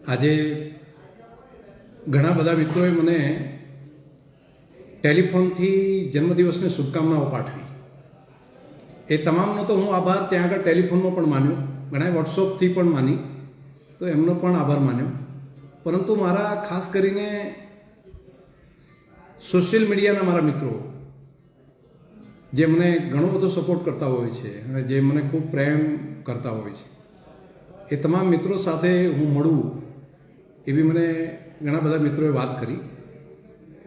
આજે ઘણા બધા મિત્રોએ મને ટેલિફોનથી જન્મદિવસની શુભકામનાઓ પાઠવી. એ તમામનો તો હું આભાર ત્યાં આગળ ટેલિફોનનો પણ માન્યો, ઘણા વોટ્સઅપથી પણ માની, તો એમનો પણ આભાર માન્યો. પરંતુ મારા ખાસ કરીને સોશિયલ મીડિયાના મારા મિત્રો જે મને ઘણો બધો સપોર્ટ કરતા હોય છે અને જે મને ખૂબ પ્રેમ કરતા હોય છે, એ તમામ મિત્રો સાથે હું મળું એવી મને ઘણા બધા મિત્રોએ વાત કરી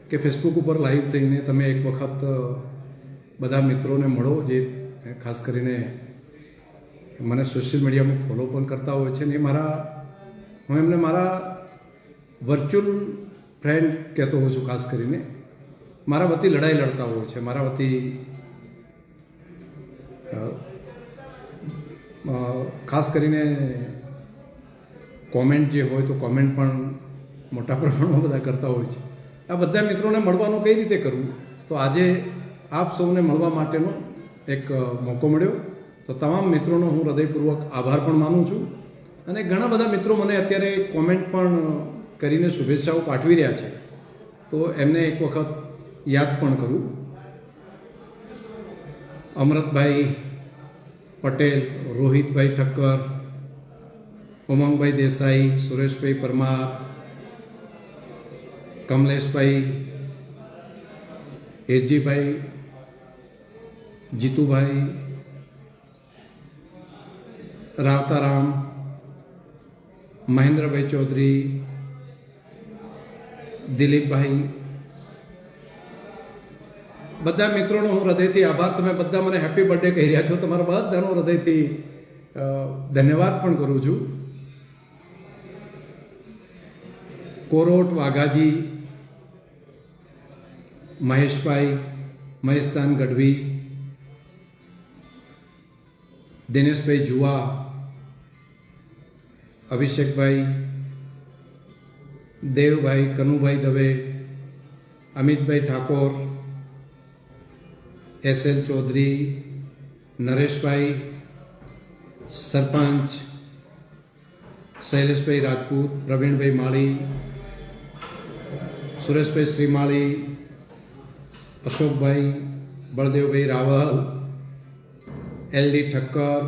કે ફેસબુક ઉપર લાઈવ થઈને તમે એક વખત બધા મિત્રોને મળો, જે ખાસ કરીને મને સોશિયલ મીડિયામાં ફોલો પણ કરતા હોય છે ને હું એમને મારા વર્ચ્યુઅલ ફ્રેન્ડ કહેતો હોઉં છું. ખાસ કરીને મારા વતી લડાઈ લડતા હોય છે, મારા વતી ખાસ કરીને કોમેન્ટ જે હોય તો કોમેન્ટ પણ મોટા પ્રમાણમાં બધા કરતા હોય છે. આ બધા મિત્રોને મળવાનું કઈ રીતે કરવું, તો આજે આપ સૌને મળવા માટેનો એક મોકો મળ્યો. તો તમામ મિત્રોનો હું હૃદયપૂર્વક આભાર પણ માનું છું. અને ઘણા બધા મિત્રો મને અત્યારે કોમેન્ટ પણ કરીને શુભેચ્છાઓ પાઠવી રહ્યા છે, તો એમને એક વખત યાદ પણ કરું. અમરતભાઈ પટેલ, રોહિતભાઈ ઠક્કર, ઉમંગભાઈ દેસાઈ, સુરેશભાઈ પરમાર, કમલેશભાઈ, એરજીભાઈ, જીતુભાઈ, રાવતારામ, મહેન્દ્રભાઈ ચૌધરી, દિલીપભાઈ, બધા મિત્રોનો હું હૃદયથી આભાર. તમે બધા મને હેપી બર્થડે કહી રહ્યા છો, તમારા બધાનો હૃદયથી ધન્યવાદ પણ કરું છું. કોરોટ વાઘાજી, મહેશભાઈ, મહેશદાન ગઢવી, દિનેશભાઈ જુવા, અભિષેકભાઈ, દેવભાઈ, કનુભાઈ દવે, અમિતભાઈ ઠાકોર, એસ.એલ. ચૌધરી, નરેશભાઈ, સરપંચ શૈલેષભાઈ રાજપૂત, પ્રવીણભાઈ માળી, સુરેશભાઈ શ્રીમાળી, અશોકભાઈ, બળદેવભાઈ રાવલ, એલ.ડી. ઠક્કર,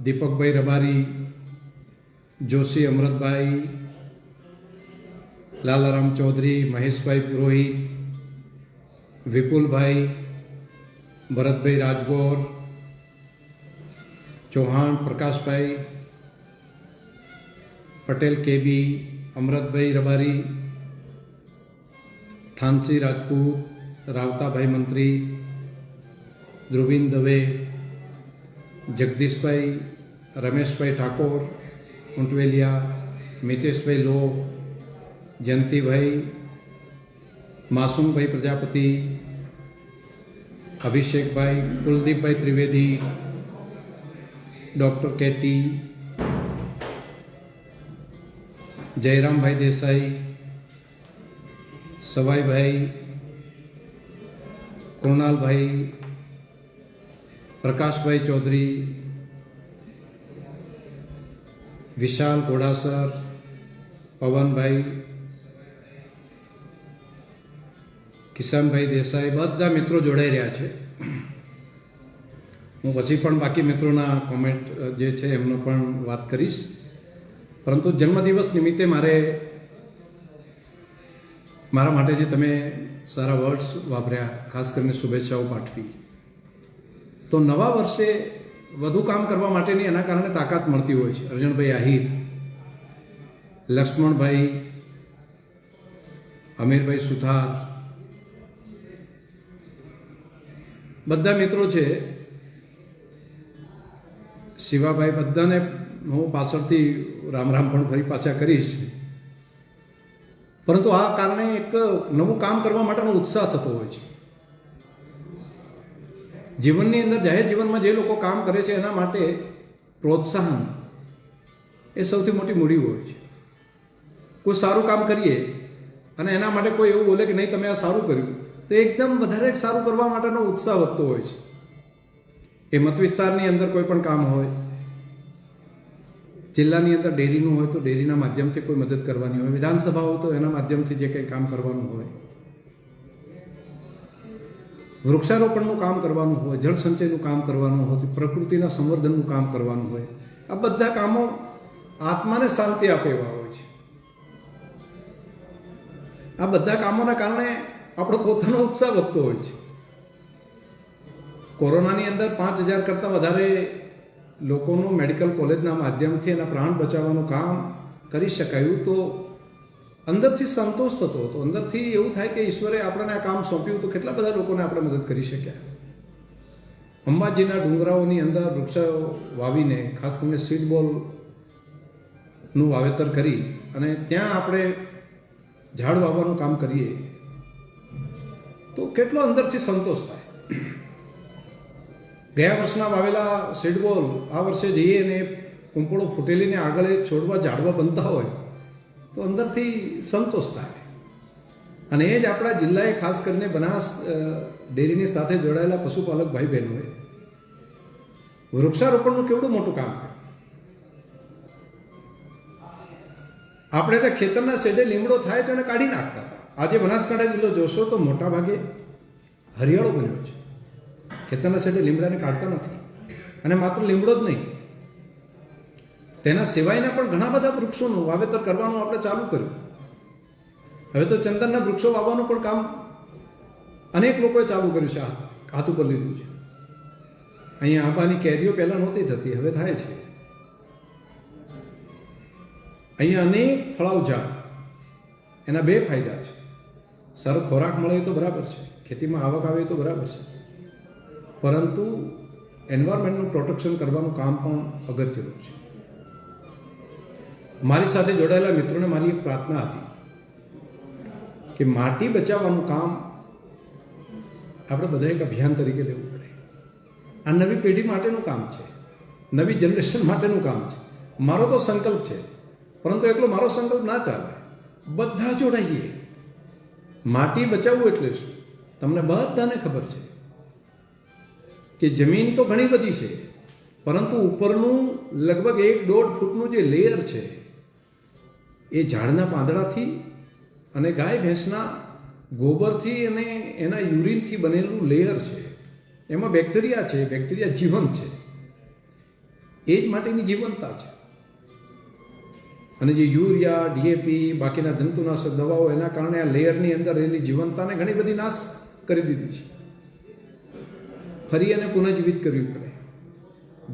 દીપકભાઈ રબારી, જોશી અમરતભાઈ, લાલારામ ચૌધરી, મહેશભાઈ પુરોહિત, વિપુલભાઈ, ભરતભાઈ રાજગોર, ચૌહાણ પ્રકાશભાઈ, પટેલ કેબી, અમરતભાઈ રબારી, થાનસી રાજપૂત, રાવતાભાઈ મંત્રી, ધ્રુવીન દવે, જગદીશભાઈ, રમેશભાઈ ઠાકોર ઊંટવેલિયા, મિતેશભાઈ લો, જયંતિભાઈ, માસુમભાઈ પ્રજાપતિ, અભિષેકભાઈ, કુલદીપભાઈ ત્રિવેદી, ડૉક્ટર કેટી, જયરામભાઈ દેસાઈ, સવાઈભાઈ, કૃણાલભાઈ, પ્રકાશભાઈ ચૌધરી, વિશાલ ઘોડાસર, પવનભાઈ, કિશનભાઈ દેસાઈ, બધા મિત્રો જોડાઈ રહ્યા છે. હું પછી પણ બાકી મિત્રોના કોમેન્ટ જે છે એમનો પણ વાત કરીશ. પરંતુ જન્મદિવસ નિમિત્તે મારા માટે જે તમે સારા વર્ડ્સ વાપર્યા, ખાસ કરીને શુભેચ્છાઓ પાઠવી, તો નવા વર્ષે વધુ કામ કરવા માટેની એના કારણે તાકાત મળતી હોય છે. અર્જણભાઈ આહિર, લક્ષ્મણભાઈ, અમીરભાઈ સુથાર, બધા મિત્રો છે, શિવાભાઈ, બધાને હું પાછળથી રામ રામ પણ ફરી પાછા કરીશ. પરંતુ આ કારણે એક નવું કામ કરવા માટેનો ઉત્સાહ થતો હોય છે. જીવનની અંદર, જાહેર જીવનમાં જે લોકો કામ કરે છે એના માટે પ્રોત્સાહન એ સૌથી મોટી મૂડી હોય છે. કોઈ સારું કામ કરીએ અને એના માટે કોઈ એવું બોલે કે નહીં તમે આ સારું કર્યું, તો એકદમ વધારે સારું કરવા માટેનો ઉત્સાહ વધતો હોય છે. એ મત વિસ્તારની અંદર કોઈ પણ કામ હોય, જિલ્લાની અંદર ડેરીનું હોય તો ડેરીના માધ્યમથી કોઈ મદદ કરવાની હોય, વિધાનસભા હોય તો એના માધ્યમથી જે કંઈ કામ કરવાનું હોય, વૃક્ષારોપણનું કામ કરવાનું હોય, જળ સંચયનું કામ કરવાનું હોય, પ્રકૃતિના સંવર્ધનનું કામ કરવાનું હોય, આ બધા કામો આત્માને શાંતિ આપે એવા હોય છે. આ બધા કામોના કારણે આપણો પોતાનો ઉત્સાહ વધતો હોય છે. કોરોનાની અંદર 5,000 કરતાં વધારે લોકોનું મેડિકલ કોલેજના માધ્યમથી એના પ્રાણ બચાવવાનું કામ કરી શકાયું તો અંદરથી સંતોષ થતો હતો. અંદરથી એવું થાય કે ઈશ્વરે આપણને આ કામ સોંપ્યું તો કેટલા બધા લોકોને આપણે મદદ કરી શક્યા. અંબાજીના ડુંગરાઓની અંદર વૃક્ષો વાવીને, ખાસ કરીને સીડ બોલનું વાવેતર કરી અને ત્યાં આપણે ઝાડ વાવવાનું કામ કરીએ તો કેટલો અંદરથી સંતોષ થાય. ગયા વર્ષના વાવેલા સીડબોલ આ વર્ષે જઈએ અને કુંપળો ફૂટેલીને આગળ છોડવા ઝાડવા બનતા હોય તો અંદરથી સંતોષ થાય. અને એ જ આપણા જિલ્લાએ ખાસ કરીને બનાસ ડેરીની સાથે જોડાયેલા પશુપાલક ભાઈ બહેનોએ વૃક્ષારોપણનું કેવડું મોટું કામ કર્યું. આપણે તો ખેતરના શેડે લીમડો થાય તો એને કાઢી નાખતા હતા. આજે બનાસકાંઠા જિલ્લો જોશો તો મોટા ભાગે હરિયાળો બન્યો છે. ખેતરના શેડે લીમડાને કાઢતા નથી. અને માત્ર લીમડો જ નહીં, તેના સિવાયના પણ ઘણા બધા વૃક્ષોનું વાવેતર કરવાનું આપણે ચાલુ કર્યું. હવે તો ચંદનના વૃક્ષો વાવવાનું પણ કામ અનેક લોકોએ ચાલુ કર્યું છે, હાથ ઉપર લીધું છે. અહીંયા આંબાની કેરીઓ પહેલાં નહોતી થતી, હવે થાય છે. અહીંયા અનેક ફળાઉ ઝાડ, એના બે ફાયદા છે. સારો ખોરાક મળે તો બરાબર છે, ખેતીમાં આવક આવે તો બરાબર છે, પરંતુ એન્વાયરમેન્ટનું પ્રોટેક્શન કરવાનું કામ પણ અગત્યનું છે. મારી સાથે જોડાયેલા મિત્રોને મારી એક પ્રાર્થના હતી કે માટી બચાવવાનું કામ આપણે બધા એક અભિયાન તરીકે લેવું પડે. આ નવી પેઢી માટેનું કામ છે, નવી જનરેશન માટેનું કામ છે. મારો તો સંકલ્પ છે, પરંતુ એકલો મારો સંકલ્પ ના ચાલે. બધા જોડાઈએ. માટી બચાવવું એટલે શું? તમને બધાને ખબર છે કે જમીન તો ઘણી બધી છે, પરંતુ ઉપરનું લગભગ 1-1.5 ફૂટનું જે લેયર છે એ ઝાડના પાંદડાથી અને ગાય ભેંસના ગોબરથી અને એના યુરિનથી બનેલું લેયર છે. એમાં બેક્ટેરિયા છે, બેક્ટેરિયા જીવંત છે, એ જ માટેની જીવંતતા છે. અને જે યુરિયા, ડીએપી, બાકીના જંતુનાશક દવાઓ, એના કારણે આ લેયરની અંદર રહેલી જીવંતતાને ઘણી બધી નાશ કરી દીધી છે. ફરી એને પુનઃજીવિત કરવી પડે,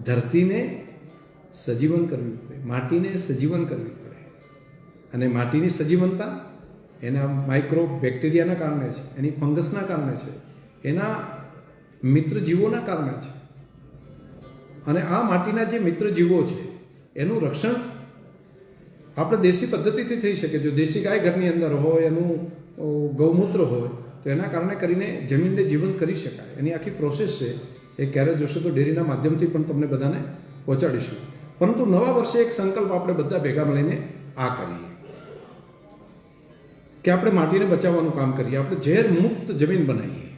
ધરતીને સજીવન કરવી પડે, માટીને સજીવન કરવી પડે. અને માટીની સજીવનતા એના માઇક્રો બેક્ટેરિયાના કારણે છે, એની ફંગસના કારણે છે, એના મિત્ર જીવોના કારણે છે. અને આ માટીના જે મિત્ર જીવો છે એનું રક્ષણ આપણે દેશી પદ્ધતિથી થઈ શકે. જો દેશી ગાય ઘરની અંદર હોય, એનું ગૌમૂત્ર હોય તો એના કારણે કરીને જમીનને જીવંત કરી શકાય. એની આખી પ્રોસેસ છે. એ ક્યારે જોશો તો ડેરીના માધ્યમથી પણ તમને બધાને પહોંચાડીશું. પરંતુ નવા વર્ષે એક સંકલ્પ આપણે બધા ભેગા મળીને આ કરીએ કે આપણે માટીને બચાવવાનું કામ કરીએ. આપણે ઝેર મુક્ત જમીન બનાવીએ.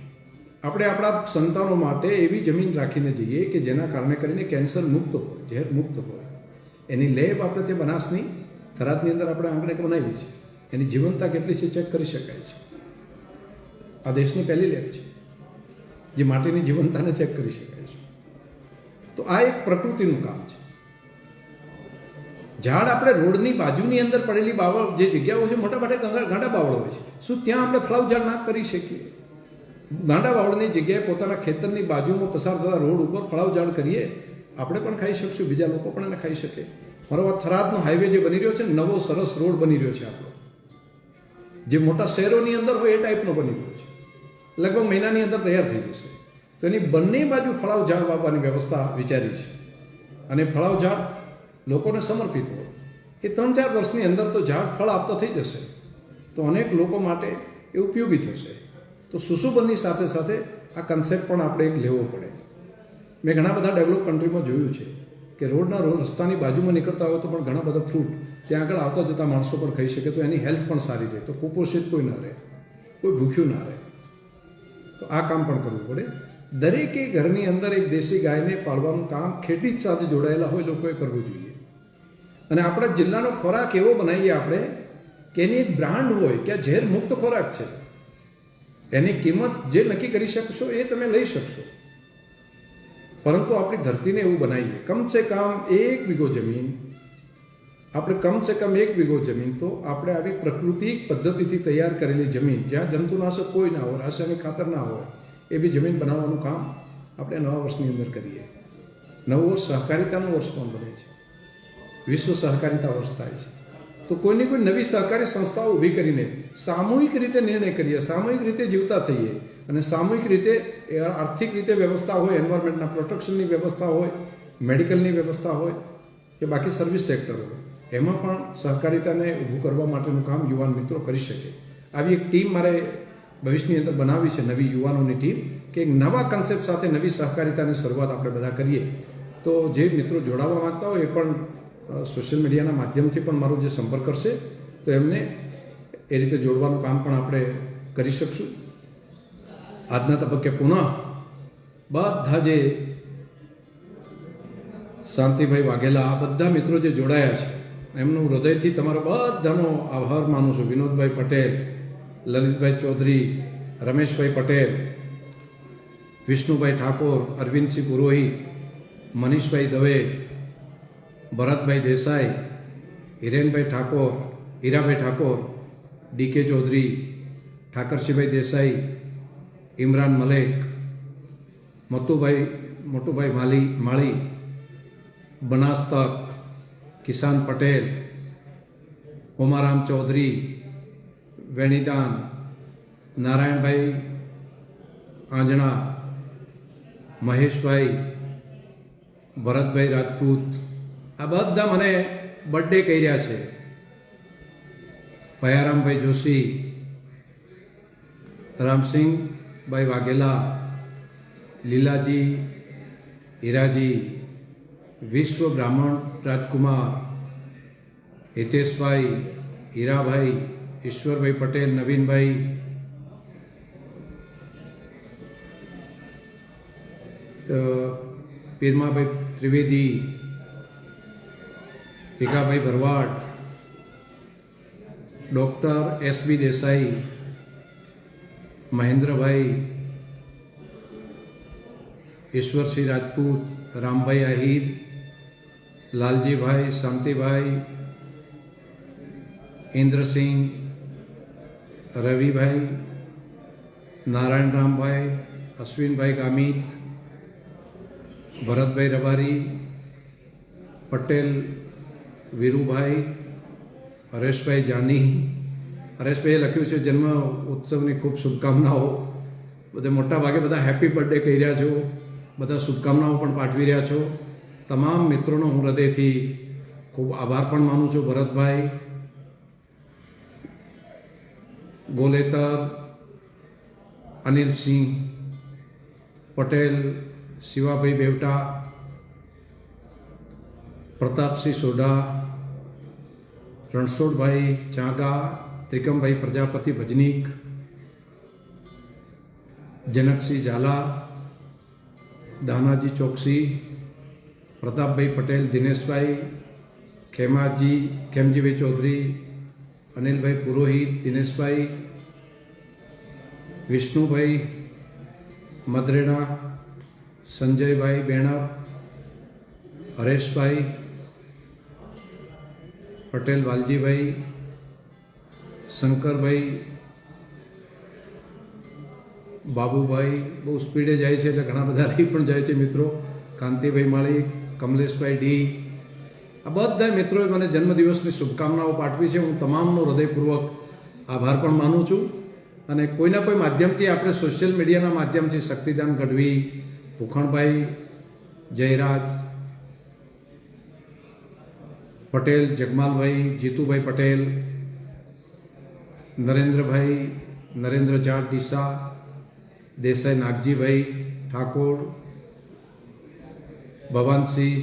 આપણે આપણા સંતાનો માટે એવી જમીન રાખીને જઈએ કે જેના કારણે કરીને કેન્સર મુક્ત હોય, ઝેર મુક્ત હોય. એની લેબ આપણે તે બનાસની થરાદની અંદર આપણે આંગણે બનાવી છે. એની જીવંતતા કેટલી છે ચેક કરી શકાય છે. આ દેશની પહેલી લેબ છે જે માટીની જીવંતતાને ચેક કરી શકાય છે. તો આ એક પ્રકૃતિનું કામ છે. ઝાડ આપણે રોડની બાજુની અંદર પડેલી બાવળ જે જગ્યાઓ છે, મોટા ભાગે ગાંડા બાવળો હોય છે. શું ત્યાં આપણે ફ્લાવ ઝાડ ના કરી શકીએ? ગાંડા બાવળની જગ્યાએ પોતાના ખેતરની બાજુમાં પસાર થતા રોડ ઉપર ફળાવ ઝાડ કરીએ. આપણે પણ ખાઈ શકશું, બીજા લોકો પણ એને ખાઈ શકે. મારો વાત થરાદનો હાઈવે જે બની રહ્યો છે, નવો સરસ રોડ બની રહ્યો છે આપણો, જે મોટા શહેરોની અંદર હોય એ ટાઈપનો બની રહ્યો છે. લગભગ મહિનાની અંદર તૈયાર થઈ જશે. તો એની બંને બાજુ ફળાવ ઝાડ વાવવાની વ્યવસ્થા વિચારી છે. અને ફળાવ ઝાડ લોકોને સમર્પિત હોય. એ 3-4 વર્ષની અંદર તો ઝાડ ફળ આપતો થઈ જશે. તો અનેક લોકો માટે એ ઉપયોગી થશે. તો સુશોભનની સાથે સાથે આ કન્સેપ્ટ પણ આપણે એક લેવો પડે. મેં ઘણા બધા ડેવલપ કન્ટ્રીમાં જોયું છે કે રોડના રસ્તાની બાજુમાં નીકળતા હોય તો પણ ઘણા બધા ફ્રૂટ ત્યાં આગળ આવતા જતા માણસો પણ ખાઈ શકે, તો એની હેલ્થ પણ સારી રહે, તો કુપોષિત કોઈ ન રહે, કોઈ ભૂખ્યું ના રહે. તો આ કામ પણ કરવું પડે. દરેકે ઘરની અંદર એક દેશી ગાયને પાળવાનું કામ ખેતી સાથે જોડાયેલા હોય લોકોએ કરવું જોઈએ. અને આપણા જિલ્લાનો ખોરાક એવો બનાવીએ આપણે કે એની એક બ્રાન્ડ હોય કે આ ઝેર મુક્ત ખોરાક છે, એની કિંમત જે નક્કી કરી શકશો એ તમે લઈ શકશો. પરંતુ આપણી ધરતીને એવું બનાવીએ, કમસે કમ 1 વીઘો જમીન, આપણે કમસે કમ 1 વીઘો જમીન તો આપણે આવી પ્રાકૃતિક પદ્ધતિથી તૈયાર કરેલી જમીન, જ્યાં જંતુનાશક કોઈ ના હોય, રાસાયણિક ખાતર ના હોય, એવી જમીન બનાવવાનું કામ આપણે નવા વર્ષની અંદર કરીએ. નવું વર્ષ સહકારિતાનું વર્ષ પણ બને છે, વિશ્વ સહકારિતા વર્ષ થાય છે. તો કોઈની કોઈ નવી સહકારી સંસ્થાઓ ઊભી કરીને સામૂહિક રીતે નિર્ણય કરીએ, સામૂહિક રીતે જીવતા થઈએ અને સામૂહિક રીતે આર્થિક રીતે વ્યવસ્થા હોય, એન્વાયરમેન્ટના પ્રોટેક્શનની વ્યવસ્થા હોય, મેડિકલની વ્યવસ્થા હોય કે બાકી સર્વિસ સેક્ટર હોય, એમાં પણ સહકારિતાને ઊભું કરવા માટેનું કામ યુવાન મિત્રો કરી શકે. આવી એક ટીમ મારે ભવિષ્યની અંદર બનાવી છે, નવી યુવાનોની ટીમ, કે એક નવા કન્સેપ્ટ સાથે નવી સહકારિતાની શરૂઆત આપણે બધા કરીએ. તો જે મિત્રો જોડાવા માંગતા હોય એ પણ સોશિયલ મીડિયાના માધ્યમથી પણ મારો જે સંપર્ક કરશે તો એમને એ રીતે જોડવાનું કામ પણ આપણે કરી શકશું. આજના તબક્કે પુનઃ બધા જે શાંતિભાઈ વાઘેલા, આ બધા મિત્રો જે જોડાયા છે એમનું હૃદયથી તમારો બધાનો આભાર માનું છું. વિનોદભાઈ પટેલ, લલિતભાઈ ચૌધરી, રમેશભાઈ પટેલ, વિષ્ણુભાઈ ઠાકોર, અરવિંદસિંહ પુરોહિત, મનીષભાઈ દવે, ભરતભાઈ દેસાઈ, હિરેનભાઈ ઠાકોર, હીરાભાઈ ઠાકોર, ડીકે ચૌધરી, ઠાકરસિંહભાઈ દેસાઈ, ઇમરાન મલેક, મોટુભાઈ માળી, બનાસ તક, કિસાન પટેલ, ઉમારામ ચૌધરી, વેણીદાન, નારાયણભાઈ આંજણા, મહેશભાઈ, ભરતભાઈ રાજપૂત, આ બધા મને બર્થડે કર્યા છે. ભયારામભાઈ જોશી, રામસિંહભાઈ વાઘેલા, લીલાજી, હીરાજી, વિશ્વ બ્રાહ્મણ રાજકુમાર, હિતેશભાઈ, હીરાભાઈ, ઈશ્વરભાઈ પટેલ, નવીનભાઈ, પીરમાભાઈ ત્રિવેદી, ભીખાભાઈ ભરવાડ, ડૉક્ટર એસ.બી. દેસાઈ, મહેન્દ્રભાઈ, ઈશ્વરસિંહ રાજપૂત, રામભાઈ આહિર, લાલજીભાઈ, શાંતિભાઈ, ઇન્દ્રસિંહ, રવિભાઈ, નારાયણ રામભાઈ, અશ્વિનભાઈ ગામિત, ભરતભાઈ રબારી, પટેલ વીરુભાઈ, હરેશભાઈ જાની. હરેશભાઈએ લખ્યું છે જન્મ ઉત્સવની ખૂબ શુભકામનાઓ. બધે મોટા ભાગે બધા હેપી બર્થડે કહી રહ્યા છો, બધા શુભકામનાઓ પણ પાઠવી રહ્યા છો. તમામ મિત્રોનો હું હૃદયથી ખૂબ આભાર પણ માનું છું. ભરતભાઈ, ગોલેતર, અનિલસિંહ પટેલ, શિવાભાઈ બેવટા, પ્રતાપસિંહ સોઢા, રણછોડભાઈ ચાંગા, ત્રિકમભાઈ પ્રજાપતિ ભજનીક, જનકસિંહ ઝાલા, દાનાજી ચોકસી, પ્રતાપભાઈ પટેલ, દિનેશભાઈ, ખેમજીભાઈ ચૌધરી, અનિલભાઈ પુરોહિત, દિનેશભાઈ, વિષ્ણુભાઈ મદરેણા, સંજયભાઈ બેણપ, હરેશભાઈ પટેલ, વાલજીભાઈ, શંકરભાઈ, બાબુભાઈ, બહુ સ્પીડે જાય છે એટલે ઘણા બધા રહી પણ જાય છે મિત્રો. કાંતિભાઈ માળી, કમલેશભાઈ ડી, આ બધા મિત્રોએ મને જન્મદિવસની શુભકામનાઓ પાઠવી છે. હું તમામનો હૃદયપૂર્વક આભાર પણ માનું છું. અને કોઈના કોઈ માધ્યમથી આપણે સોશિયલ મીડિયાના માધ્યમથી શક્તિદાન ગઢવી, ભૂખણભાઈ, જયરાજ પટેલ, જગમાલભાઈ, જીતુભાઈ પટેલ, નરેન્દ્રભાઈ, નરેન્દ્ર ચાર દિશા, દેસાઈ નાગજીભાઈ ઠાકોર, ભવાનસિંહ,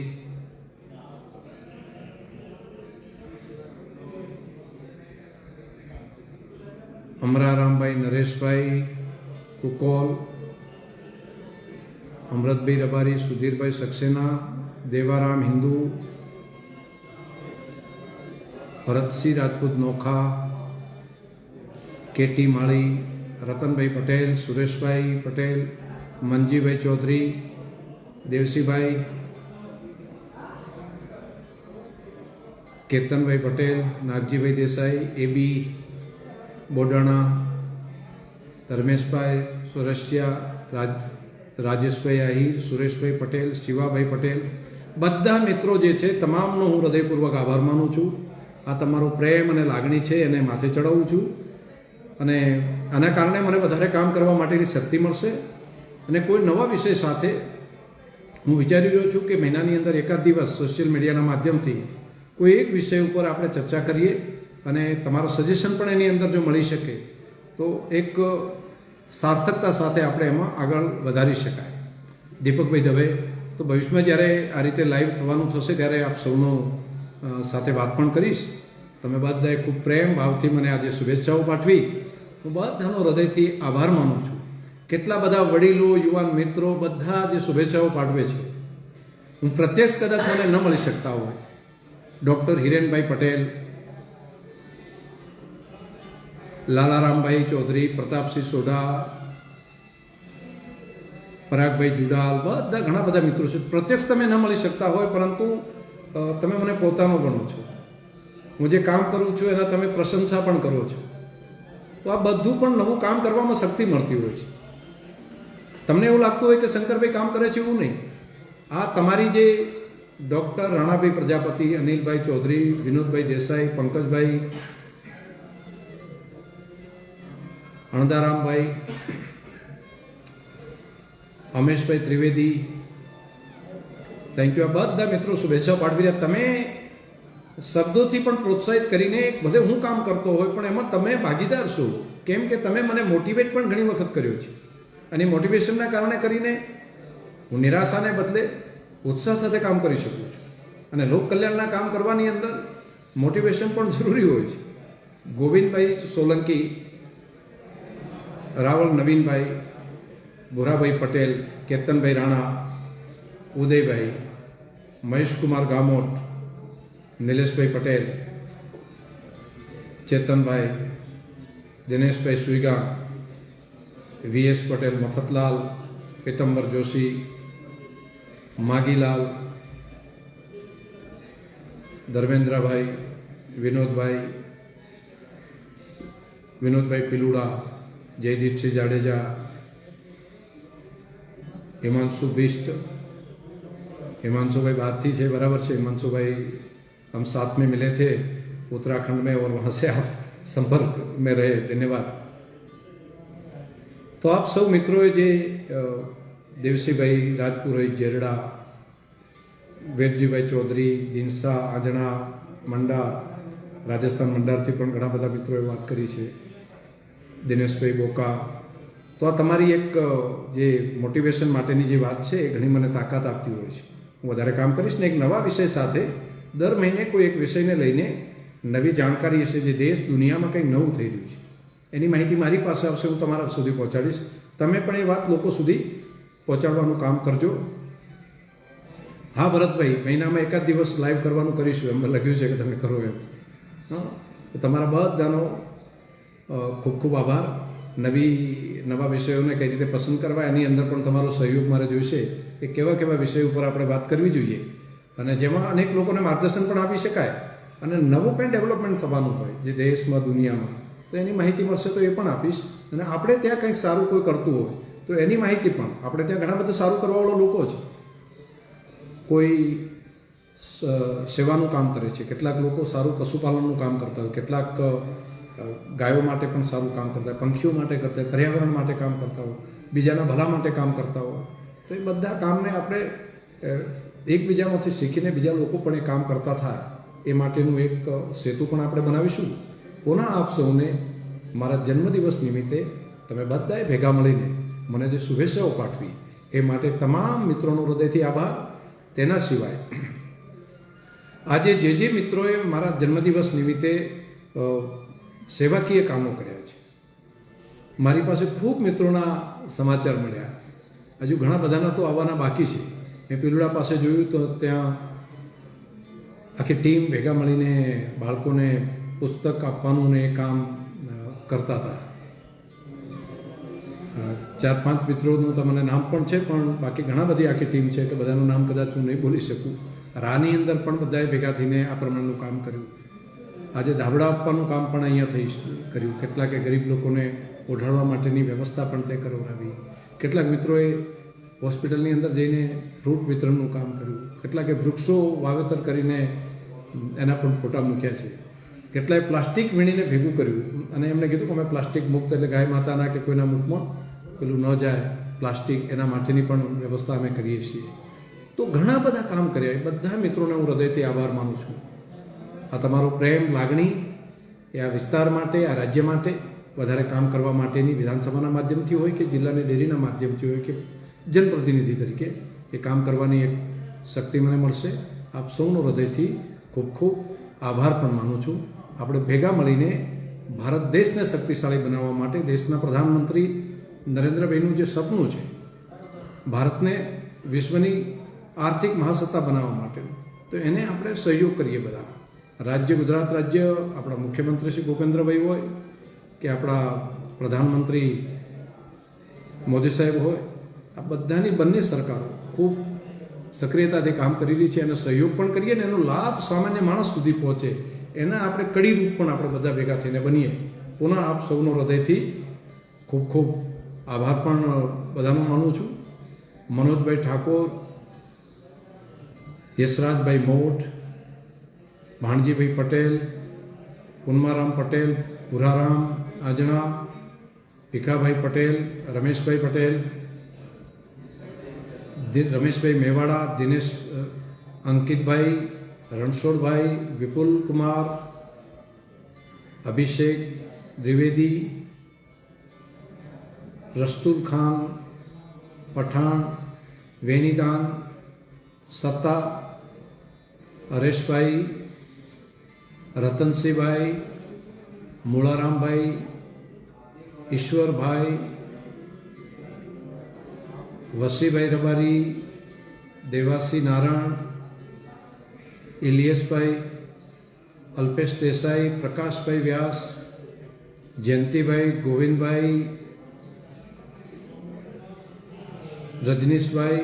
અમરારામભાઈ, નરેશભાઈ કુકોલ, અમૃતભાઈ રબારી, સુધીરભાઈ સક્સેના, દેવારામ હિન્દુ, ભરતસિંહ રાજપૂત નોખા, કેટી માળી, રતનભાઈ પટેલ, સુરેશભાઈ પટેલ, મનજીભાઈ ચૌધરી, દેવસીભાઈ, કેતનભાઈ પટેલ, નાગજીભાઈ દેસાઈ, એબી બોડાણા, ધર્મેશભાઈ સુરસિયા, રાજેશભાઈ આહિર, સુરેશભાઈ પટેલ, શિવાભાઈ પટેલ, બધા મિત્રો જે છે તમામનો હું હૃદયપૂર્વક આભાર માનું છું. આ તમારો પ્રેમ અને લાગણી છે એને માથે ચડાવું છું અને આના કારણે મને વધારે કામ કરવા માટેની શક્તિ મળશે. અને કોઈ નવા વિષય સાથે હું વિચારી રહ્યો છું કે મહિનાની અંદર એકાદ દિવસ સોશિયલ મીડિયાના માધ્યમથી કોઈ એક વિષય ઉપર આપણે ચર્ચા કરીએ અને તમારા સજેશન પણ એની અંદર જો મળી શકે તો એક સાર્થકતા સાથે આપણે એમાં આગળ વધારી શકાય. દીપકભાઈ દવે, તો ભવિષ્યમાં જ્યારે આ રીતે લાઈવ થવાનું થશે ત્યારે આપ સૌનો સાથે વાત પણ કરીશ. તમે બધાએ ખૂબ પ્રેમ ભાવથી મને આજે શુભેચ્છાઓ પાઠવી. હું બધાનો હૃદયથી આભાર માનું છું. કેટલા બધા વડીલો, યુવાન મિત્રો બધા જે શુભેચ્છાઓ પાઠવે છે, હું પ્રત્યક્ષ કદાચ મને ન મળી શકતા હોય. ડૉક્ટર હિરેનભાઈ પટેલ, લાલારામભાઈ ચૌધરી, પ્રતાપસિંહ સોઢા, પરાગભાઈ જુડાલ, બધા ઘણા બધા મિત્રો છે. પ્રત્યક્ષ તમે ન મળી શકતા હોય પરંતુ તમે મને પોતાનો ગણો છો. હું જે કામ કરું છું એના તમે પ્રશંસા પણ કરો છો. તો આ બધું પણ નવું કામ કરવામાં શક્તિ મળતી હોય છે. તમને એવું લાગતું હોય કે શંકરભાઈ કામ કરે છે, એવું નહીં. આ તમારી જે doctor Ranabhai Prajapati, Anilbhai Chaudhary, Vinodbhai Desai, Pankajbhai, Andarambhai, Ameshbhai Trivedi, thank you. આ બધા મિત્રો શુભેચ્છાઓ પાઠવી રહ્યા. તમે શબ્દોથી પણ પ્રોત્સાહિત કરીને, ભલે હું કામ કરતો હોય પણ એમાં તમે ભાગીદાર છો. કેમ કે તમે મને મોટિવેટ પણ ઘણી વખત કર્યો છે અને મોટિવેશનના કારણે કરીને હું નિરાશાને બદલે ઉત્સાહ સાથે કામ કરી શકું છું. અને લોક કલ્યાણના કામ કરવાની અંદર મોટિવેશન પણ જરૂરી હોય છે. ગોવિંદભાઈ સોલંકી, રાવલ નવીનભાઈ, ભૂરાભાઈ પટેલ, કેતનભાઈ રાણા, ઉદયભાઈ, મહેશકુમાર ગામોટ, નિલેશભાઈ પટેલ, ચેતનભાઈ, દિનેશભાઈ સુઈગા, વીએસ પટેલ, મફતલાલ, પીતંબર જોશી, માગીલાલ, ધર્મેન્દ્રભાઈ, વિનોદભાઈ પિલુડા, जयदीप जाडेजा, हिमांशु बिष्ट, हिमांशु भाई भारती है, बराबर से हिमांशु भाई हम साथ में मिले थे उत्तराखंड में और वहाँ से आप संपर्क में रहे, धन्यवाद. तो आप सब मित्रों जे देवसी भाई राजपुरोहित जेरड़ा, वेदजी भाई चौधरी, दिनसा आजना मंडा, राजस्थान मंडार थी पण घणा बधा मित्रों बात करी है, दिनेश भाई बोका. तो आ तमारी एक जे मोटिवेशन माटेनी जे बात है घणी मने ताकत आपती होय छे. हूँ वधारे काम करीश ने एक नवा विषय साथे दर महीने कोई एक विषय ने लईने नवी जाणकारी हशे जे देश दुनिया में कंई नवुं थई रह्युं छे एनी माहिती मारी पासे आवशे, हूँ तमारा सुधी पहोंचाडीश. तमे पण ए वात लोको सुधी पहोंचाडवानुं काम करजो. हाँ भरतभाई, महीना में एकाद दिवस लाइव करवानुं करीशुं, अमे लख्युं छे के तमे करो एम. हाँ, तो तमारा बधानो खूब खूब आभार. नवा विषयों ने कई रीते पसंद करवा एनी अंदर पण तमारो सहयोग मारे जोईशे के केवा केवा विषय पर आपणे वात करवी जोईए अने जेमां अनेक लोकोने मार्गदर्शन पण आपी शकाय अने नवुं कंई डेवलपमेंट थवानुं होय जे देशमां दुनियामां तो एनी माहिती मळशे तो ए पण आपीश. अने आपणे त्यां कंईक सारुं कोई करतुं होय तो एनी माहिती पण आपणे त्यां घणा बधा सारुं करवावाळा लोको छे. कोई सेवानुं काम करे छे, કેટલાક લોકો સારું પશુપાલનનું કામ કરતા હોય, કેટલાક ગાયો માટે પણ સારું કામ કરતા હોય, પંખીઓ માટે કરતા હોય, પર્યાવરણ માટે કામ કરતા હોય, બીજાના ભલા માટે કામ કરતા હોય. તો એ બધા કામને આપણે એકબીજામાંથી શીખીને બીજા લોકો પણ એ કામ કરતા થાય એ માટેનું એક સેતુ પણ આપણે બનાવીશું. પુનઃ આપ સૌને મારા જન્મદિવસ નિમિત્તે તમે બધાએ ભેગા મળીને મને જે શુભેચ્છાઓ પાઠવી એ માટે તમામ મિત્રોનો હૃદયથી આભાર. તેના સિવાય આજે જે મિત્રોએ મારા જન્મદિવસ નિમિત્તે સેવાકીય કામો કર્યા છે, મારી પાસે ખૂબ મિત્રોના સમાચાર મળ્યા. હજુ ઘણા બધાના તો આવવાના બાકી છે. મેં પીલુડા પાસે જોયું તો ત્યાં આખી ટીમ ભેગા મળીને બાળકોને પુસ્તક આપવાનું ને એ કામ કરતા હતા. 4-5 મિત્રોનું તો મને નામ પણ છે, પણ બાકી ઘણા બધી આખી ટીમ છે કે બધાનું નામ કદાચ હું નહીં બોલી શકું. રાની અંદર પણ બધાએ ભેગા થઈને આ પ્રમાણેનું કામ કર્યું. આજે ધાબળા આપવાનું કામ પણ અહીંયા થઈ કર્યું. કેટલાકે ગરીબ લોકોને ઓઢાડવા માટેની વ્યવસ્થા પણ તે કરાવી. કેટલાક મિત્રોએ હોસ્પિટલની અંદર જઈને ફ્રૂટ વિતરણનું કામ કર્યું. કેટલાકે વૃક્ષો વાવેતર કરીને એના પણ ફોટા મૂક્યા છે. કેટલાય પ્લાસ્ટિક વીણીને ભેગું કર્યું અને એમને કીધું કે અમે પ્લાસ્ટિક મુક્ત, એટલે ગાય માતાના કે કોઈના મુખમાં પેલું ન જાય પ્લાસ્ટિક, એના માટેની પણ વ્યવસ્થા અમે કરીએ છીએ. તો ઘણા બધા કામ કર્યા. એ બધા મિત્રોને હું હૃદયથી આભાર માનું છું. આ તમારો પ્રેમ, લાગણી એ આ વિસ્તાર માટે, આ રાજ્ય માટે વધારે કામ કરવા માટેની વિધાનસભાના માધ્યમથી હોય કે જિલ્લાની ડેરીના માધ્યમથી હોય કે જનપ્રતિનિધિ તરીકે એ કામ કરવાની એક શક્તિ મને મળશે. આપ સૌનો હૃદયથી ખૂબ ખૂબ આભાર પણ માનું છું. આપણે ભેગા મળીને ભારત દેશને શક્તિશાળી બનાવવા માટે, દેશના પ્રધાનમંત્રી નરેન્દ્રભાઈનું જે સપનું છે ભારતને વિશ્વની આર્થિક મહાસત્તા બનાવવા માટેનું, તો એને આપણે સહયોગ કરીએ બધા. રાજ્ય ગુજરાત રાજ્ય, આપણા મુખ્યમંત્રી શ્રી ભૂપેન્દ્રભાઈ હોય કે આપણા પ્રધાનમંત્રી મોદી સાહેબ હોય, આ બધાની બંને સરકારો ખૂબ સક્રિયતાથી કામ કરી રહી છે અને સહયોગ પણ કરીએ ને એનો લાભ સામાન્ય માણસ સુધી પહોંચે એના આપણે કડીરૂપ પણ આપણે બધા ભેગા થઈને બનીએ. પુનઃ આપ સૌનો હૃદયથી ખૂબ ખૂબ આભાર પણ બધાનો માનું છું. મનોજભાઈ ઠાકોર, યશરાજભાઈ મોઢ, ભાણજીભાઈ પટેલ, પુન્મારામ પટેલ, પુરારામ આજણા, ભીખાભાઈ પટેલ, રમેશભાઈ પટેલ, રમેશભાઈ મેવાડા, દિનેશ, અંકિતભાઈ, રણછોડભાઈ, વિપુલ કુમાર, અભિષેક દ્વિવેદી, રસ્તુલ ખાન, પઠાણ, વેણીદાન, સત્તા, હરેશભાઈ, રતનસિંહભાઈ, મૂળારામભાઈ, ઈશ્વરભાઈ, વસીભાઈ રબારી, દેવાસી નારાયણ, ઇલિયસભાઈ, અલ્પેશ દેસાઈ, પ્રકાશભાઈ વ્યાસ, જયંતિભાઈ, ગોવિંદભાઈ, રજનીશભાઈ,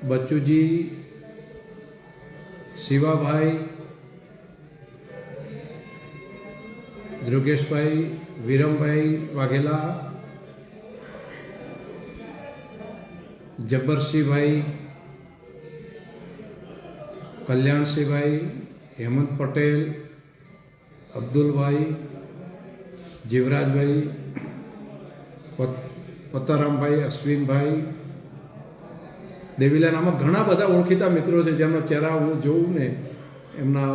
બચ્ચુજી, શિવાભાઈ, ધ્રુગેશભાઈ, વિરમભાઈ વાઘેલા, જબ્બરસિંહભાઈ, કલ્યાણસિંહભાઈ, હેમંત પટેલ, અબ્દુલભાઈ, જીવરાજભાઈ, પતારામભાઈ, અશ્વિનભાઈ, દેવીલાલ. આમાં ઘણા બધા ઓળખીતા મિત્રો છે જેમનો ચહેરા હું જોઉં ને એમના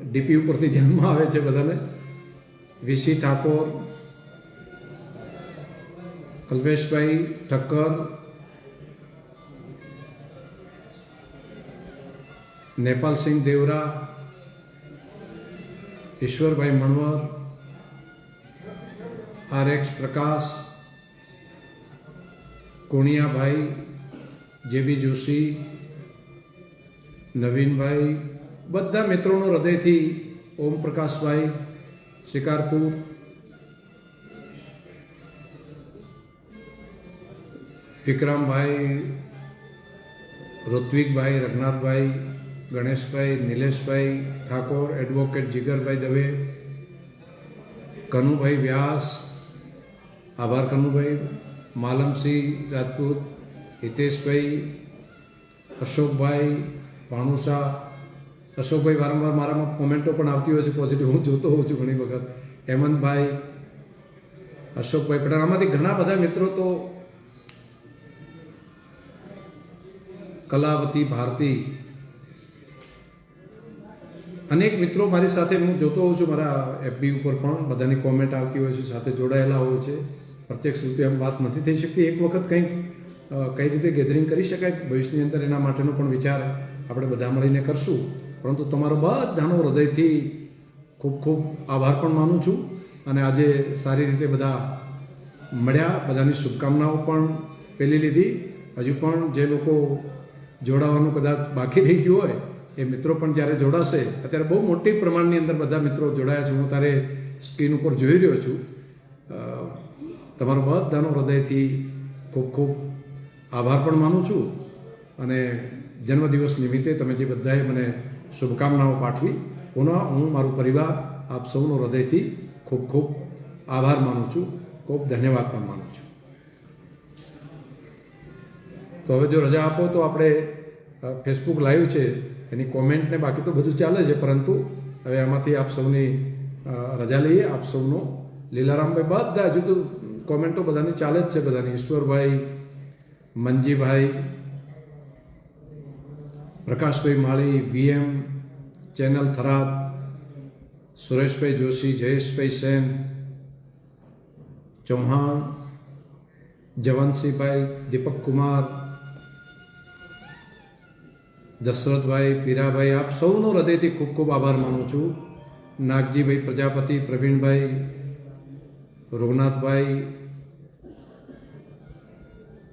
ડીપી ઉપરથી ધ્યાનમાં આવે છે બધાને. વીસી ઠાકોર, કલ્પેશભાઈ ઠક્કર, નેપાલસિંહ દેવરા, ઈશ્વરભાઈ મણવર, RX પ્રકાશ, કોણિયાભાઈ, જેબી જોશી, નવીનભાઈ, બધા મિત્રોનો હૃદયથી ઓમ પ્રકાશભાઈ, શિકારપુર, વિક્રમભાઈ, ઋત્વિકભાઈ, રઘનાથભાઈ, ગણેશભાઈ, નિલેશભાઈ ઠાકોર, એડવોકેટ જીગરભાઈ દવે, કનુભાઈ વ્યાસ, આભાર કનુભાઈ, માલમસિંહ રાજપૂત, હિતેશભાઈ, અશોકભાઈ ભાણુસા. અશોકભાઈ વારંવાર મારામાં કોમેન્ટો પણ આવતી હોય છે પોઝિટિવ, હું જોતો હોઉં છું ઘણી વખત. હેમંતભાઈ, અશોકભાઈ પટેલ, આમાંથી ઘણા બધા મિત્રો તો કલાવતી, ભારતી, અનેક મિત્રો મારી સાથે હું જોતો હોઉં છું. મારા FB ઉપર પણ બધાની કોમેન્ટ આવતી હોય છે, સાથે જોડાયેલા હોય છે. પ્રત્યક્ષ રૂપે એમ વાત નથી થઈ શકતી. એક વખત કંઈક કઈ રીતે ગેધરિંગ કરી શકાય ભવિષ્યની અંદર એના માટેનો પણ વિચાર આપણે બધા મળીને કરશું. પરંતુ તમારો બધાનો હૃદયથી ખૂબ ખૂબ આભાર પણ માનું છું. અને આજે સારી રીતે બધા મળ્યા, બધાની શુભકામનાઓ પણ પેલી લીધી. હજુ પણ જે લોકો જોડાવાનું કદાચ બાકી રહી ગયું હોય એ મિત્રો પણ જ્યારે જોડાશે, અત્યારે બહુ મોટી પ્રમાણની અંદર બધા મિત્રો જોડાયા છે, હું તારે સ્ક્રીન ઉપર જોઈ રહ્યો છું. તમારો બધાનો હૃદયથી ખૂબ ખૂબ આભાર પણ માનું છું. અને જન્મદિવસ નિમિત્તે તમે જે બધાએ મને શુભકામનાઓ પાઠવી, પુનઃ હું મારું પરિવાર આપ સૌનો હૃદયથી ખૂબ ખૂબ આભાર માનું છું, ખૂબ ધન્યવાદ પણ માનું છું. તો હવે જો રજા આપો તો આપણે ફેસબુક લાઈવ છે એની કોમેન્ટ ને બાકી તો બધું ચાલે છે, પરંતુ હવે આમાંથી આપ સૌની રજા લઈએ. આપ સૌનો લીલારામભાઈ બધા હજુ તો કોમેન્ટો બધાની ચાલે જ છે, બધાની. ઈશ્વરભાઈ, મંજીભાઈ, પ્રકાશભાઈ માળી, VM ચેનલ થરાદ, સુરેશભાઈ જોશી, જયેશભાઈ સેન, ચૌહાણ, જવંતસિંહભાઈ, દીપક કુમાર, દશરથભાઈ, પીરાભાઈ, આપ સૌનો હૃદયથી ખૂબ ખૂબ આભાર માનું છું. નાગજીભાઈ પ્રજાપતિ, પ્રવીણભાઈ, રઘુનાથભાઈ,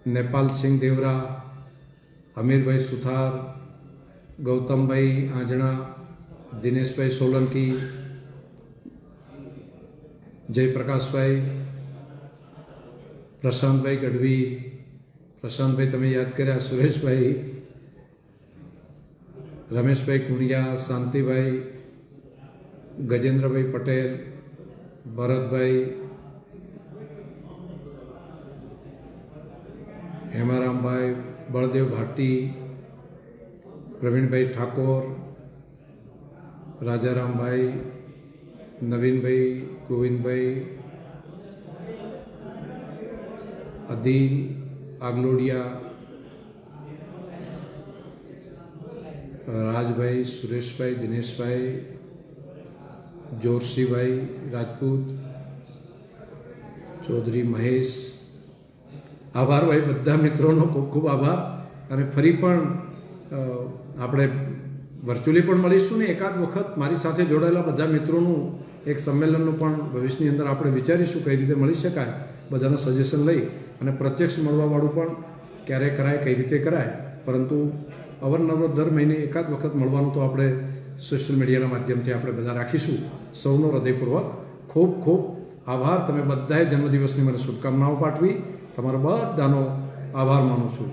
નેપાલસિંહ દેવરા, અમીરભાઈ સુથાર, ગૌતમભાઈ આંજણા, દિનેશભાઈ સોલંકી, જયપ્રકાશભાઈ, પ્રશાંતભાઈ ગઢવી, પ્રશાંતભાઈ તમે યાદ કર્યા, સુરેશભાઈ, રમેશભાઈ કુણિયા, શાંતિભાઈ, ગજેન્દ્રભાઈ પટેલ, ભરતભાઈ, હેમારામભાઈ, બળદેવ ભાટી, પ્રવીણભાઈ ઠાકોર, રાજારામભાઈ, નવીનભાઈ, ગોવિંદભાઈ, અદીલ આગલોડિયા, રાજભાઈ, સુરેશભાઈ, દિનેશભાઈ, જોરસીભાઈ રાજપૂત, ચૌધરી મહેશ. આભાર ભાઈ, બધા મિત્રોનો ખૂબ ખૂબ આભાર. અને ફરી પણ આપણે વર્ચ્યુઅલી પણ મળીશું ને એકાદ વખત મારી સાથે જોડાયેલા બધા મિત્રોનું એક સંમેલનનું પણ ભવિષ્યની અંદર આપણે વિચારીશું કઈ રીતે મળી શકાય, બધાના સજેશન લઈ. અને પ્રત્યક્ષ મળવાવાળું પણ ક્યારે કરાય, કઈ રીતે કરાય, પરંતુ અવારનવાર દર મહિને એકાદ વખત મળવાનું તો આપણે સોશિયલ મીડિયાના માધ્યમથી આપણે બધા રાખીશું. સૌનો હૃદયપૂર્વક ખૂબ ખૂબ આભાર. તમે બધાએ જન્મદિવસની મને શુભકામનાઓ પાઠવી, તમારો બધાનો આભાર માનું છું.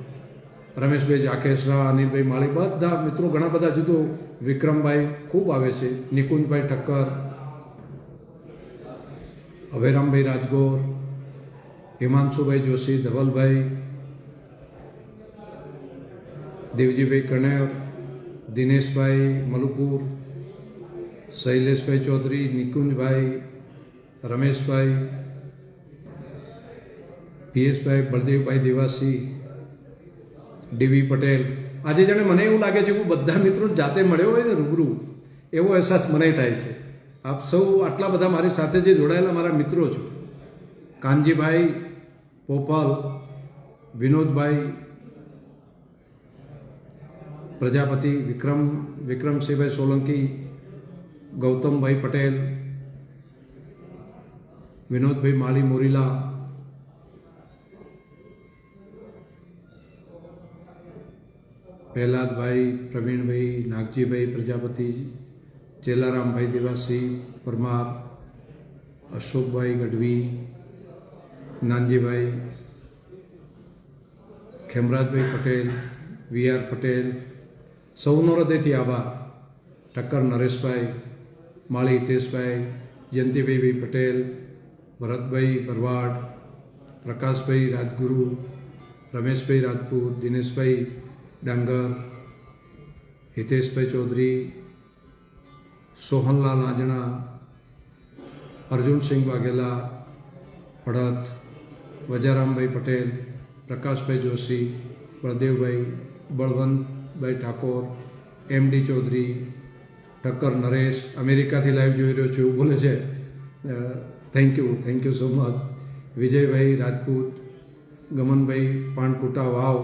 રમેશભાઈ જાકેશરા, અનિલભાઈ માળી, બધા મિત્રો ઘણા બધા જુદો, વિક્રમભાઈ ખૂબ આવે છે, નિકુંજભાઈ ઠક્કર, અભયરામભાઈ રાજગોર, હિમાંશુભાઈ જોશી, ધવલભાઈ, દેવજીભાઈ કણેર, દિનેશભાઈ મલુપુર, શૈલેષભાઈ ચૌધરી, નિકુંજભાઈ, રમેશભાઈ, પીએસભાઈ, બળદેવભાઈ દેવાસી, DV પટેલ. આજે જાણે મને એવું લાગે છે કે હું બધા મિત્રો જાતે મળ્યો હોય ને રૂબરૂ, એવો અહેસાસ મને થાય છે. આપ સૌ આટલા બધા મારી સાથે જે જોડાયેલા મારા મિત્રો છો, કાનજીભાઈ પોપાલ, વિનોદભાઈ પ્રજાપતિ, વિક્રમસિંહભાઈ સોલંકી, ગૌતમભાઈ પટેલ, વિનોદભાઈ માળી મોરીલા, પહેલાદભાઈ, પ્રવીણભાઈ, નાગજીભાઈ પ્રજાપતિ, ચેલારામભાઈ દેવાસી પરમાર, અશોકભાઈ ગઢવી, નાનજીભાઈ, ખેમરાજભાઈ પટેલ, VR પટેલ, સૌનો હૃદયથી આભાર. ઠક્કર નરેશભાઈ, માળી હિતેશભાઈ, જયંતિભાઈ પટેલ, ભરતભાઈ ભરવાડ, પ્રકાશભાઈ રાજગુરુ, રમેશભાઈ રાજપૂત, દિનેશભાઈ ડાંગર, હિતેશભાઈ ચૌધરી, સોહનલાલ આંજણા, અર્જુનસિંહ વાઘેલા, પડત, વજારામભાઈ પટેલ, પ્રકાશભાઈ જોશી, બળદેવભાઈ, બળવંતભાઈ ઠાકોર, MD ચૌધરી, ઠક્કર નરેશ, અમેરિકાથી લાઈવ જોઈ રહ્યો છું એવું બોલે છે, thank you so much. Vijaybhai Rajput, Gamanbhai Pankuta Vav,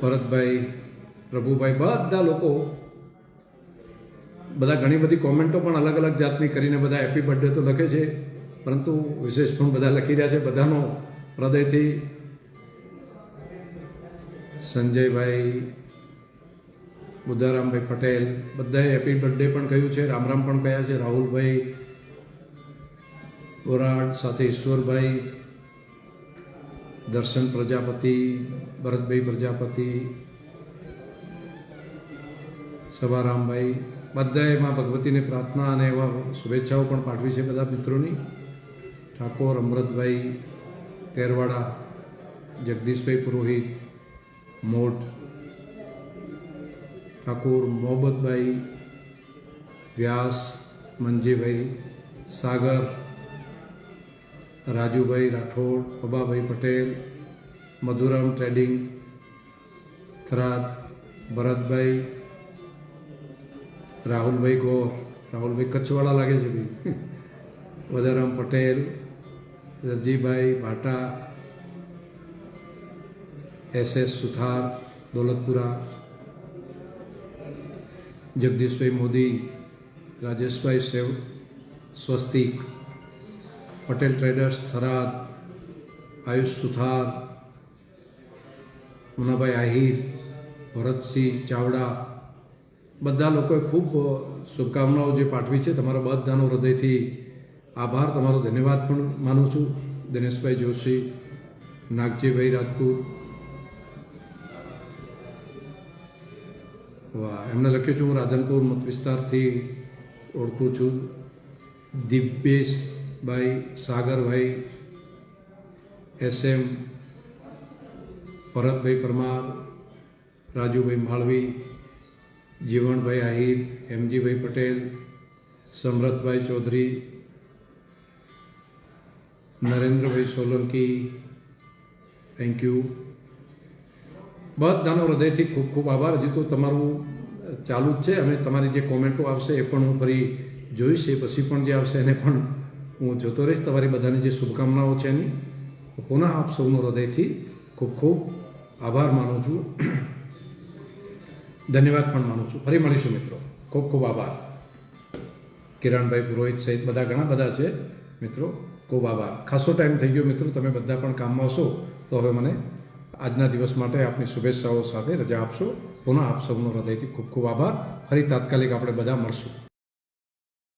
Bharatbhai, Prabhubhai, બધા લોકો બધા ઘણી બધી કોમેન્ટો પણ અલગ અલગ જાતની કરીને બધા હેપી બર્થડે તો લખે છે, પરંતુ વિશેષ પણ બધા લખી રહ્યા છે. બધાનો હૃદયથી સંજયભાઈ, બુદ્ધારામભાઈ પટેલ, બધાએ હેપી બર્થડે પણ કહ્યું છે, રામ રામ પણ કહ્યા છે. રાહુલભાઈ બોરાડ, સાથે ઈશ્વરભાઈ, દર્શન પ્રજાપતિ, ભરતભાઈ પ્રજાપતિ, સભારામભાઈ, બધાએ માં ભગવતીને પ્રાર્થના અને એવા શુભેચ્છાઓ પણ પાઠવી છે બધા મિત્રોની. ઠાકોર અમૃતભાઈ તેરવાડા, જગદીશભાઈ પુરોહિત મોઢ, ઠાકોર મોહબ્બતભાઈ વ્યાસ, મંજીભાઈ સાગર, રાજુભાઈ રાઠોડ, પબાભાઈ પટેલ, મધુરામ ટ્રેડિંગ થરાદ, ભરતભાઈ, રાહુલભાઈ ગોર, રાહુલભાઈ કચ્છવાળા લાગે છે ભાઈ, વદારામ પટેલ, રજીભાઈ ભાટા, SS સુથાર દોલતપુરા, જગદીશભાઈ મોદી, રાજેશભાઈ સ્વસ્તિક, પટેલ ટ્રેડર્સ થરાદ, આયુષ સુથાર, મુનાભાઈ આહિર, ભરતસિંહ ચાવડા, બધા લોકોએ ખૂબ શુભકામનાઓ જે પાઠવી છે. તમારા બધાનો હૃદયથી આભાર, તમારો ધન્યવાદ પણ માનું છું. દિનેશભાઈ જોશી, નાગજીભાઈ રાજપૂત, વાહ, એમને લખ્યું છું હું રાધનપુર મત વિસ્તારથી ઓળખું છું. દિવ્યેશભાઈ, સાગરભાઈ, SM, ભરતભાઈ પરમાર, રાજુભાઈ માળવી, જીવણભાઈ આહિર, MGભાઈ પટેલ, સમરથભાઈ ચૌધરી, નરેન્દ્રભાઈ સોલંકી, થેન્ક યુ. બધાનો હૃદયથી ખૂબ ખૂબ આભાર. હજી તો તમારું ચાલુ જ છે અને તમારી જે કોમેન્ટો આવશે એ પણ હું ફરી જોઈશ. એ પછી પણ જે આવશે એને પણ હું જોતો રહીશ. તમારી બધાની જે શુભકામનાઓ છે એની પુનઃ આપ સૌનો હૃદયથી ખૂબ ખૂબ આભાર માનું છું, ધન્યવાદ પણ માનું છું. ફરી મળીશું મિત્રો. ખૂબ ખૂબ આભાર. કિરણભાઈ પુરોહિત સહિત બધા ઘણા બધા છે મિત્રો. ખૂબ આભાર. ખાસો ટાઈમ થઈ ગયો મિત્રો, તમે બધા પણ કામમાં હશો તો હવે મને આજના દિવસ માટે આપની શુભેચ્છાઓ સાથે રજા આપશો. પુનઃ આપ સૌનો હૃદયથી ખૂબ ખૂબ આભાર. ફરી તાત્કાલિક આપણે બધા મળશું.